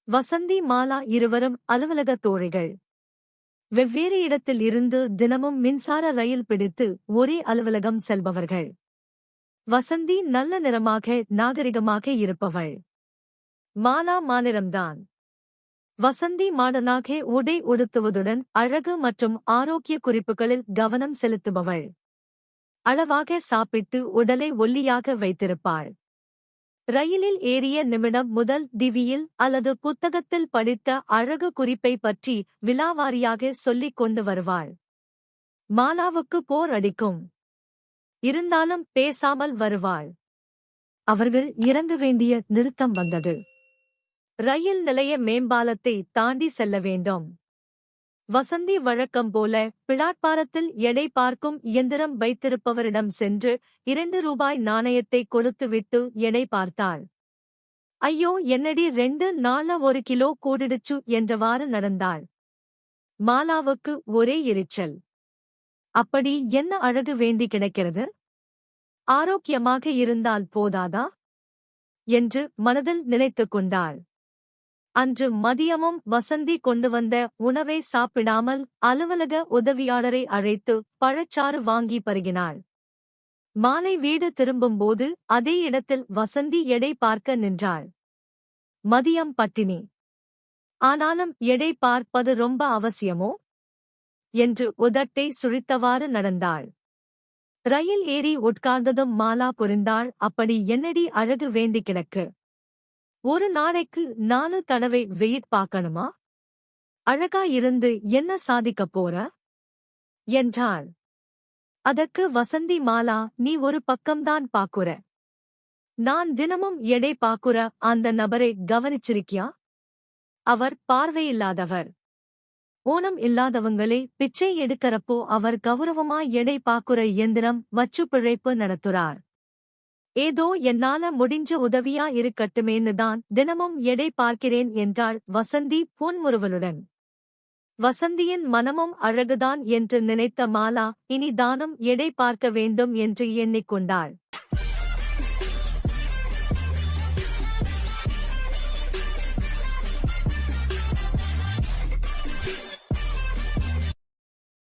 வசந்தி மாலா இருவரும் அலுவலக தோழிகள். வெவ்வேறு இடத்தில் இருந்து தினமும் மின்சார ரயில் பிடித்து ஒரே அலுவலகம் செல்பவர்கள். வசந்தி நல்ல நிறமாக நாகரிகமாக இருப்பவள். மாலா மாநிறம்தான். வசந்தி மாடனாக உடை உடுத்துவதுடன் அழகு மற்றும் ஆரோக்கிய குறிப்புகளில் கவனம் செலுத்துபவள். அளவாக சாப்பிட்டு உடலை ஒல்லியாக வைத்திருப்பாள். ரயிலில் ஏறிய நிமிடம் முதல் டிவியில் அல்லது புத்தகத்தில் படித்த அழகு குறிப்பை பற்றி விலாவாரியாக சொல்லிக் கொண்டு வருவாள். மாலாவுக்கு போர் அடிக்கும். இருந்தாலும் பேசாமல் வருவாள். அவர்கள் இறங்க வேண்டிய நிறுத்தம் வந்தது. ரயில் நிலைய மேம்பாலத்தை தாண்டி செல்ல வேண்டும். வசந்தி வழக்கம் போல பிளாட்பாரத்தில் எடை பார்க்கும் இயந்திரம் வைத்திருப்பவரிடம் சென்று 2 ரூபாய் நாணயத்தை கொடுத்துவிட்டு எடை பார்த்தாள். ஐயோ, என்னடி 2 நாள்ல 1 கிலோ கூடிடுச்சு என்றவாறு நடந்தாள். மாலாவுக்கு ஒரே எரிச்சல். அப்படி என்ன அழகு வேண்டி கிடக்கிறது? ஆரோக்கியமாக இருந்தால் போதாதா என்று மனதில் நினைத்துக் கொண்டாள். அன்று மதியமும் வசந்தி கொண்டு வந்த உணவை சாப்பிடாமல் அலுவலக உதவியாளரை அழைத்து பழச்சாறு வாங்கி பருகினாள். மாலை வீடு திரும்பும்போது அதே இடத்தில் வசந்தி எடை பார்க்க நின்றாள். மதியம் பட்டினி. ஆனாலும் எடை பார்ப்பது ரொம்ப அவசியமோ என்று உதட்டை சுழித்தவாறு நடந்தாள். ரயில் ஏறி உட்கார்ந்ததும் மாலா புரிந்தாள். அப்படி என்னடி அழகு வேண்டி கிடக்கு? ஒரு நாளைக்கு 4 தடவை வெயிட் பார்க்கணுமா? அழகா இருந்து என்ன சாதிக்கப் போற என்றாள். அதற்கு வசந்தி, மாலா, நீ ஒரு பக்கம்தான் பாக்குற. நான் தினமும் எடை பாக்குற அந்த நபரை கவனிச்சிருக்கியா? அவர் பார்வையில்லாதவர். ஊனம் இல்லாதவங்களே பிச்சை எடுக்கறப்போ அவர் கௌரவமா எடை பாக்குற இயந்திரம் வச்சு பிழைப்பு நடத்துறார். ஏதோ என்னால முடிஞ்ச உதவியா இருக்கட்டுமேன்னு தான் தினமும் எடை பார்க்கிறேன் என்றாள் வசந்தி புன்முறுவலுடன். வசந்தியின் மனமும் அழகுதான் என்று நினைத்த மாலா இனி தானும் எடை பார்க்க வேண்டும் என்று எண்ணிக்கொண்டாள்.